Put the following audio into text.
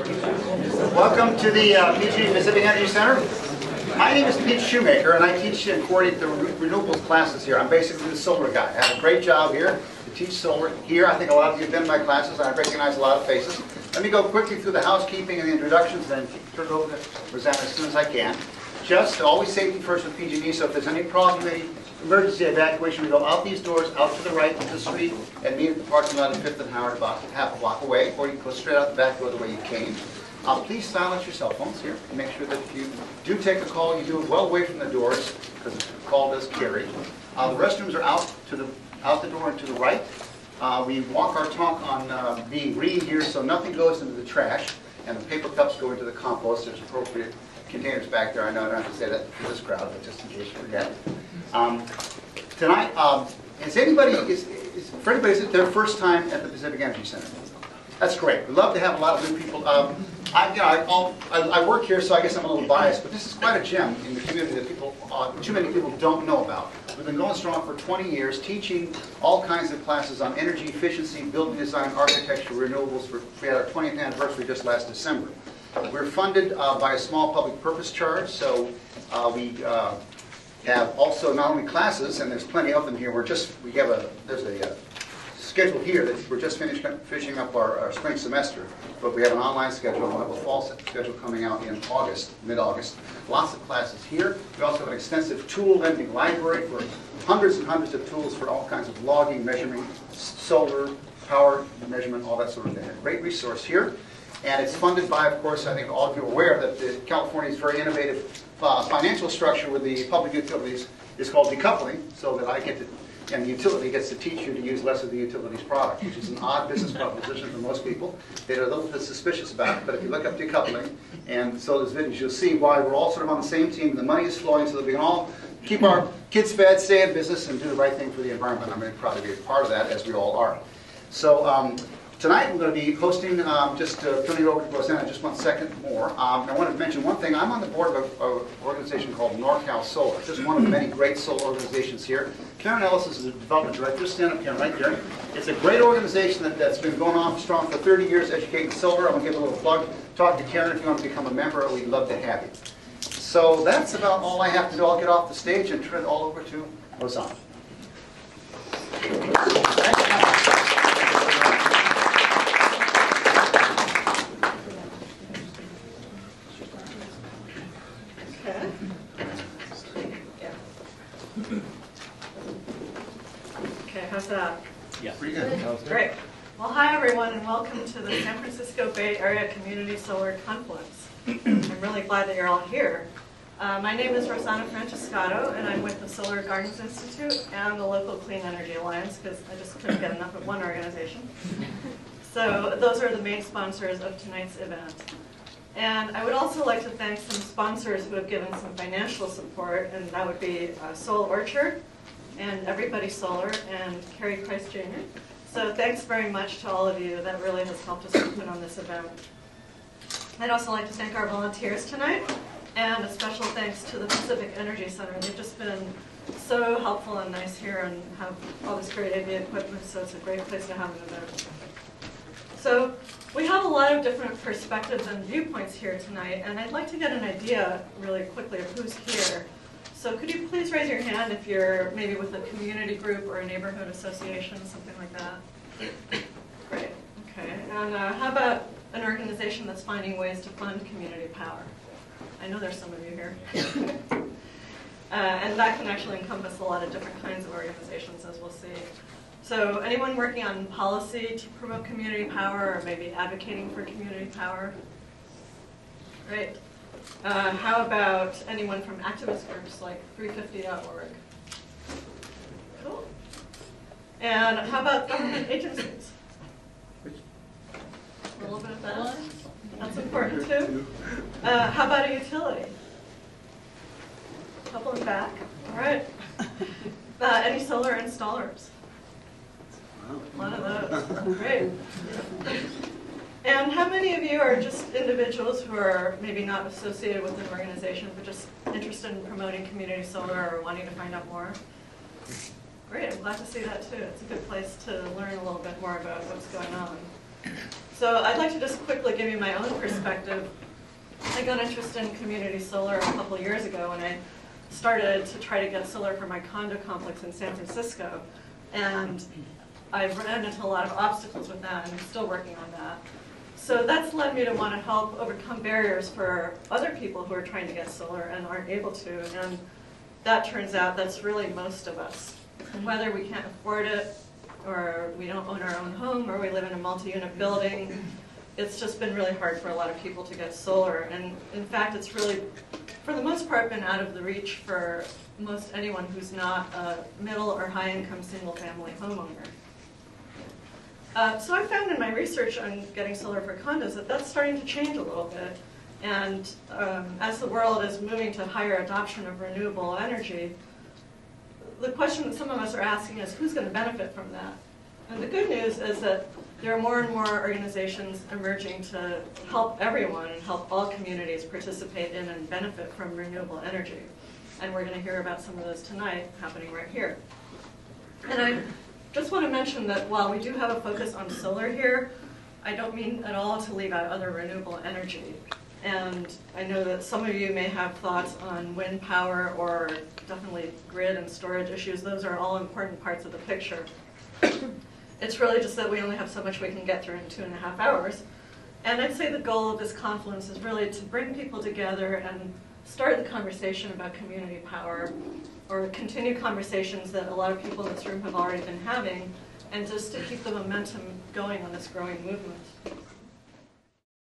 Welcome to the PG Pacific Energy Center. My name is Pete Shoemaker, and I teach and coordinate the renewables classes here. I'm basically the solar guy. I have a great job here to teach solar here. I think a lot of you have been in my classes, and I recognize a lot of faces. Let me go quickly through the housekeeping and the introductions, then turn it over to Rosanna as soon as I can. Just always safety first with PG&E, so if there's any problem, any emergency evacuation, we go out these doors, out to the right into the street, and meet at the parking lot at 5th and Howard, about half a block away, or you can go straight out the back door the way you came. Please silence your cell phones here. Make sure that if you do take a call, you do it well away from the doors, because the call does carry. The restrooms are out the door and to the right. We walk our talk on being green here, so nothing goes into the trash, and the paper cups go into the compost. There's appropriate containers back there. I know I don't have to say that for this crowd, but just in case you forget. Tonight, for anybody, is it their first time at the Pacific Energy Center? That's great. We'd love to have a lot of new people. I work here, so I guess I'm a little biased, but this is quite a gem in the community that too many people don't know about. We've been going strong for 20 years, teaching all kinds of classes on energy efficiency, building design, architecture, renewables. We had our 20th anniversary just last December. We're funded by a small public purpose charge, so we have also not only classes, and there's plenty of them here. There's a schedule here that we're just finishing up our spring semester, but we have an online schedule. We'll have a fall schedule coming out in August, mid-August. Lots of classes here. We also have an extensive tool lending library for hundreds and hundreds of tools for all kinds of logging, measuring, solar, power measurement, all that sort of thing. A great resource here. And it's funded by, of course, I think all of you are aware that California's very innovative financial structure with the public utilities is called decoupling, so that and the utility gets to teach you to use less of the utilities product, which is an odd business proposition for most people. They're a little bit suspicious about it, but if you look up decoupling, and so does videos, you'll see why we're all sort of on the same team. The money is flowing so that we can all keep our kids fed, stay in business, and do the right thing for the environment. I'm very proud to be a part of that, as we all are. So tonight we're going to be hosting, just turning it over to Rosanna just 1 second more. I wanted to mention one thing. I'm on the board of an organization called NorCal Solar, just one of the many great solar organizations here. Karen Ellis is the development director. Just stand up, Karen, right there. It's a great organization that's been going on strong for 30 years, educating solar. I'm going to give a little plug. Talk to Karen if you want to become a member. We'd love to have you. So that's about all I have to do. I'll get off the stage and turn it all over to Rosanna. Okay, how's that? Yeah, pretty good. Great. Well, hi everyone, and welcome to the San Francisco Bay Area Community Solar Confluence. I'm really glad that you're all here. My name is Rosanna Francescato, and I'm with the Solar Gardens Institute and the local Clean Energy Alliance, because I just couldn't get enough of one organization. So those are the main sponsors of tonight's event. And I would also like to thank some sponsors who have given some financial support, and that would be Soul Orchard, and Everybody Solar, and Kerry Price Jr. So thanks very much to all of you. That really has helped us put on this event. I'd also like to thank our volunteers tonight, and a special thanks to the Pacific Energy Center. They've just been so helpful and nice here and have all this great AV equipment, so it's a great place to have an event. So we have a lot of different perspectives and viewpoints here tonight, and I'd like to get an idea really quickly of who's here. So could you please raise your hand if you're maybe with a community group or a neighborhood association, something like that? Great, okay. And how about an organization that's finding ways to fund community power? I know there's some of you here. And that can actually encompass a lot of different kinds of organizations, as we'll see. So anyone working on policy to promote community power, or maybe advocating for community power? Great. How about anyone from activist groups like 350.org? Cool. And how about government agencies? A little bit of that. That's important too. How about a utility? A couple in back. All right. Any solar installers? A lot of those. Great. And how many of you are just individuals who are maybe not associated with an organization, but just interested in promoting community solar or wanting to find out more? Great, I'm glad to see that too. It's a good place to learn a little bit more about what's going on. So I'd like to just quickly give you my own perspective. I got interested in community solar a couple years ago when I started to try to get solar for my condo complex in San Francisco. And I've run into a lot of obstacles with that, and I'm still working on that. So that's led me to want to help overcome barriers for other people who are trying to get solar and aren't able to. And that turns out that's really most of us. Whether we can't afford it, or we don't own our own home, or we live in a multi-unit building, it's just been really hard for a lot of people to get solar. And in fact, it's really, for the most part, been out of the reach for most anyone who's not a middle or high-income single-family homeowner. So I found in my research on getting solar for condos that that's starting to change a little bit. And as the world is moving to higher adoption of renewable energy, the question that some of us are asking is, who's going to benefit from that? And the good news is that there are more and more organizations emerging to help everyone and help all communities participate in and benefit from renewable energy. And we're going to hear about some of those tonight, happening right here. And I just want to mention that while we do have a focus on solar here, I don't mean at all to leave out other renewable energy. And I know that some of you may have thoughts on wind power or definitely grid and storage issues. Those are all important parts of the picture. It's really just that we only have so much we can get through in 2.5 hours. And I'd say the goal of this Confluence is really to bring people together and start the conversation about community power, or continue conversations that a lot of people in this room have already been having, and just to keep the momentum going on this growing movement.